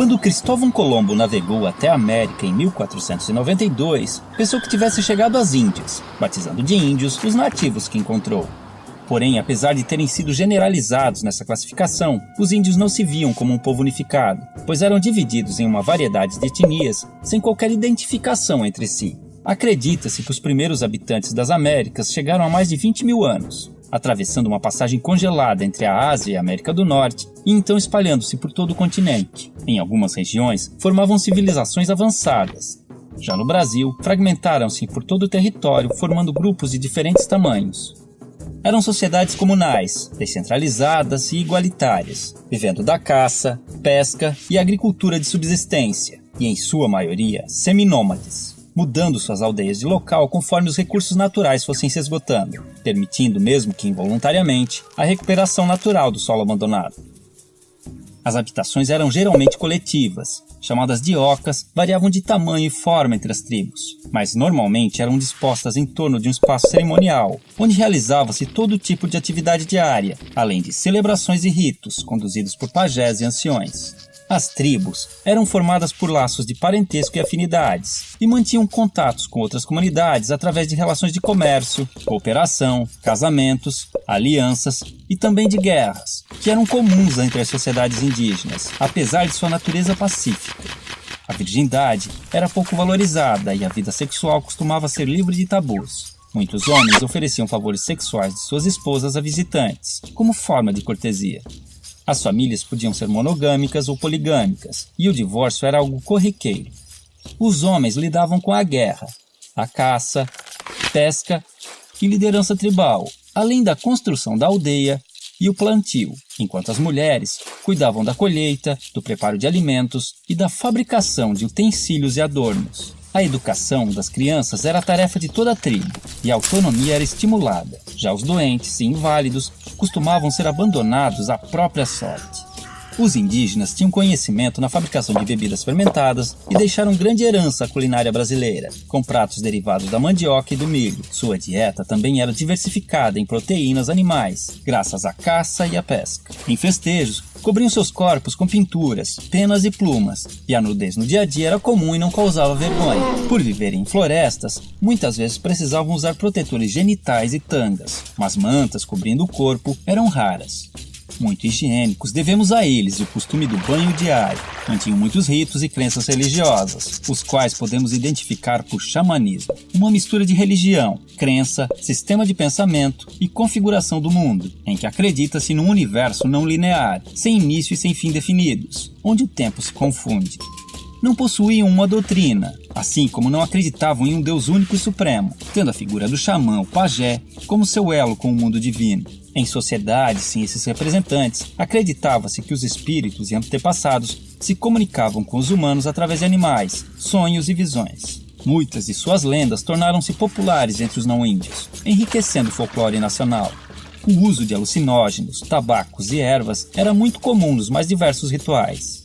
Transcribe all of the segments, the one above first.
Quando Cristóvão Colombo navegou até a América em 1492, pensou que tivesse chegado às Índias, batizando de índios os nativos que encontrou. Porém, apesar de terem sido generalizados nessa classificação, os índios não se viam como um povo unificado, pois eram divididos em uma variedade de etnias sem qualquer identificação entre si. Acredita-se que os primeiros habitantes das Américas chegaram há mais de 20 mil anos, atravessando uma passagem congelada entre a Ásia e a América do Norte, e então espalhando-se por todo o continente. Em algumas regiões, formavam civilizações avançadas. Já no Brasil, fragmentaram-se por todo o território, formando grupos de diferentes tamanhos. Eram sociedades comunais, descentralizadas e igualitárias, vivendo da caça, pesca e agricultura de subsistência, e em sua maioria seminômades, mudando suas aldeias de local conforme os recursos naturais fossem se esgotando, permitindo, mesmo que involuntariamente, a recuperação natural do solo abandonado. As habitações eram geralmente coletivas, chamadas de ocas, variavam de tamanho e forma entre as tribos, mas normalmente eram dispostas em torno de um espaço cerimonial, onde realizava-se todo tipo de atividade diária, além de celebrações e ritos conduzidos por pajés e anciões. As tribos eram formadas por laços de parentesco e afinidades, e mantinham contatos com outras comunidades através de relações de comércio, cooperação, casamentos, alianças e também de guerras, que eram comuns entre as sociedades indígenas, apesar de sua natureza pacífica. A virgindade era pouco valorizada e a vida sexual costumava ser livre de tabus. Muitos homens ofereciam favores sexuais de suas esposas a visitantes, como forma de cortesia. As famílias podiam ser monogâmicas ou poligâmicas, e o divórcio era algo corriqueiro. Os homens lidavam com a guerra, a caça, pesca e liderança tribal, além da construção da aldeia e o plantio, enquanto as mulheres cuidavam da colheita, do preparo de alimentos e da fabricação de utensílios e adornos. A educação das crianças era a tarefa de toda a tribo, e a autonomia era estimulada. Já os doentes e inválidos costumavam ser abandonados à própria sorte. Os indígenas tinham conhecimento na fabricação de bebidas fermentadas e deixaram grande herança à culinária brasileira, com pratos derivados da mandioca e do milho. Sua dieta também era diversificada em proteínas animais, graças à caça e à pesca. Em festejos, cobriam seus corpos com pinturas, penas e plumas, e a nudez no dia a dia era comum e não causava vergonha. Por viverem em florestas, muitas vezes precisavam usar protetores genitais e tangas, mas mantas cobrindo o corpo eram raras. Muito higiênicos, devemos a eles o costume do banho diário. Mantinham muitos ritos e crenças religiosas, os quais podemos identificar por xamanismo, uma mistura de religião, crença, sistema de pensamento e configuração do mundo, em que acredita-se num universo não linear, sem início e sem fim definidos, onde o tempo se confunde. Não possuíam uma doutrina, assim como não acreditavam em um Deus único e supremo, tendo a figura do xamã, o pajé, como seu elo com o mundo divino. Em sociedades sem esses representantes, acreditava-se que os espíritos e antepassados se comunicavam com os humanos através de animais, sonhos e visões. Muitas de suas lendas tornaram-se populares entre os não-índios, enriquecendo o folclore nacional. O uso de alucinógenos, tabacos e ervas era muito comum nos mais diversos rituais.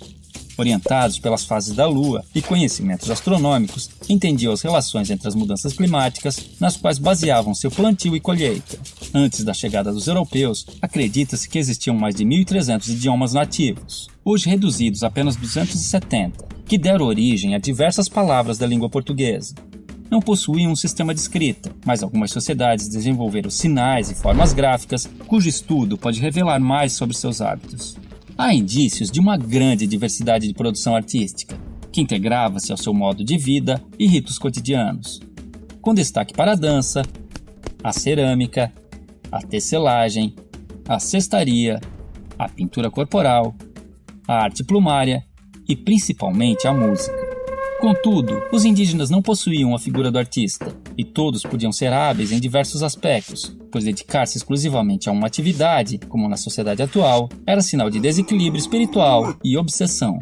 Orientados pelas fases da Lua e conhecimentos astronômicos, entendiam as relações entre as mudanças climáticas, nas quais baseavam seu plantio e colheita. Antes da chegada dos europeus, acredita-se que existiam mais de 1.300 idiomas nativos, hoje reduzidos a apenas 270, que deram origem a diversas palavras da língua portuguesa. Não possuíam um sistema de escrita, mas algumas sociedades desenvolveram sinais e formas gráficas, cujo estudo pode revelar mais sobre seus hábitos. Há indícios de uma grande diversidade de produção artística, que integrava-se ao seu modo de vida e ritos cotidianos, com destaque para a dança, a cerâmica, a tecelagem, a cestaria, a pintura corporal, a arte plumária e principalmente a música. Contudo, os indígenas não possuíam a figura do artista, e todos podiam ser hábeis em diversos aspectos, pois dedicar-se exclusivamente a uma atividade, como na sociedade atual, era sinal de desequilíbrio espiritual e obsessão.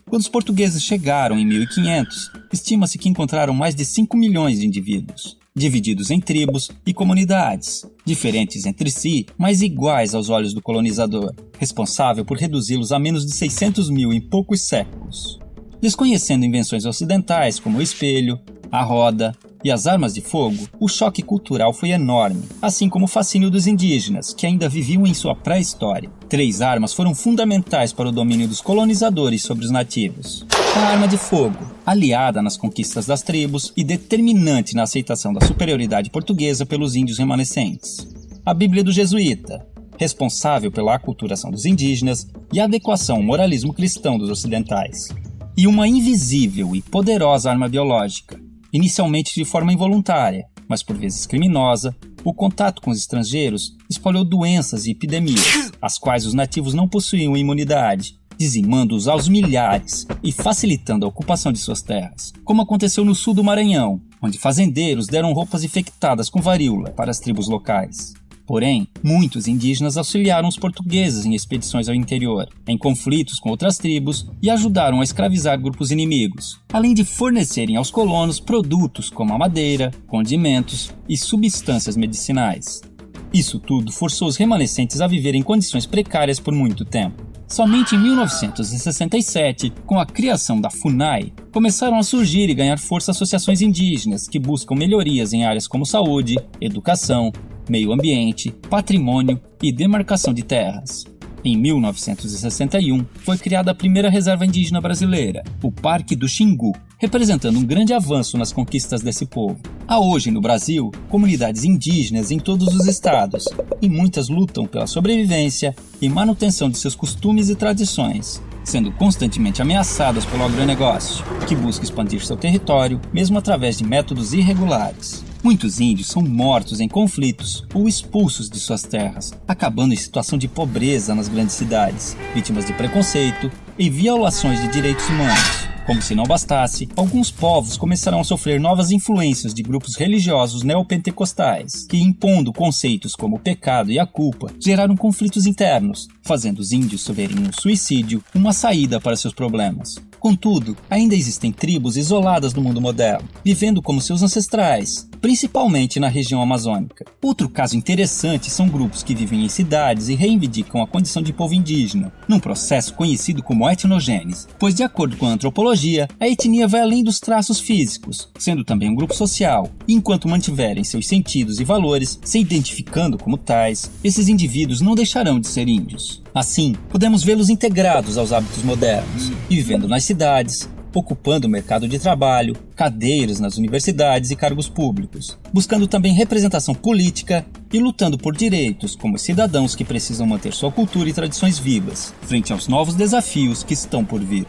Quando os portugueses chegaram em 1500, estima-se que encontraram mais de 5 milhões de indivíduos, divididos em tribos e comunidades, diferentes entre si, mas iguais aos olhos do colonizador, responsável por reduzi-los a menos de 600 mil em poucos séculos. Desconhecendo invenções ocidentais como o espelho, a roda, e as armas de fogo, o choque cultural foi enorme, assim como o fascínio dos indígenas, que ainda viviam em sua pré-história. 3 armas foram fundamentais para o domínio dos colonizadores sobre os nativos. A arma de fogo, aliada nas conquistas das tribos e determinante na aceitação da superioridade portuguesa pelos índios remanescentes. A Bíblia do Jesuíta, responsável pela aculturação dos indígenas e a adequação ao moralismo cristão dos ocidentais. E uma invisível e poderosa arma biológica, inicialmente de forma involuntária, mas por vezes criminosa, o contato com os estrangeiros espalhou doenças e epidemias, às quais os nativos não possuíam imunidade, dizimando-os aos milhares e facilitando a ocupação de suas terras, como aconteceu no sul do Maranhão, onde fazendeiros deram roupas infectadas com varíola para as tribos locais. Porém, muitos indígenas auxiliaram os portugueses em expedições ao interior, em conflitos com outras tribos e ajudaram a escravizar grupos inimigos, além de fornecerem aos colonos produtos como a madeira, condimentos e substâncias medicinais. Isso tudo forçou os remanescentes a viver em condições precárias por muito tempo. Somente em 1967, com a criação da FUNAI, começaram a surgir e ganhar força associações indígenas que buscam melhorias em áreas como saúde, educação, meio ambiente, patrimônio e demarcação de terras. Em 1961, foi criada a primeira reserva indígena brasileira, o Parque do Xingu, representando um grande avanço nas conquistas desse povo. Há hoje no Brasil comunidades indígenas em todos os estados, e muitas lutam pela sobrevivência e manutenção de seus costumes e tradições, sendo constantemente ameaçadas pelo agronegócio, que busca expandir seu território, mesmo através de métodos irregulares. Muitos índios são mortos em conflitos ou expulsos de suas terras, acabando em situação de pobreza nas grandes cidades, vítimas de preconceito e violações de direitos humanos. Como se não bastasse, alguns povos começaram a sofrer novas influências de grupos religiosos neopentecostais, que, impondo conceitos como o pecado e a culpa, geraram conflitos internos, fazendo os índios verem no suicídio uma saída para seus problemas. Contudo, ainda existem tribos isoladas no mundo moderno, vivendo como seus ancestrais, principalmente na região amazônica. Outro caso interessante são grupos que vivem em cidades e reivindicam a condição de povo indígena, num processo conhecido como etnogênese, pois, de acordo com a antropologia, a etnia vai além dos traços físicos, sendo também um grupo social, e enquanto mantiverem seus sentidos e valores, se identificando como tais, esses indivíduos não deixarão de ser índios. Assim, podemos vê-los integrados aos hábitos modernos e vivendo nas cidades, ocupando o mercado de trabalho, cadeiras nas universidades e cargos públicos, buscando também representação política e lutando por direitos como cidadãos que precisam manter sua cultura e tradições vivas, frente aos novos desafios que estão por vir.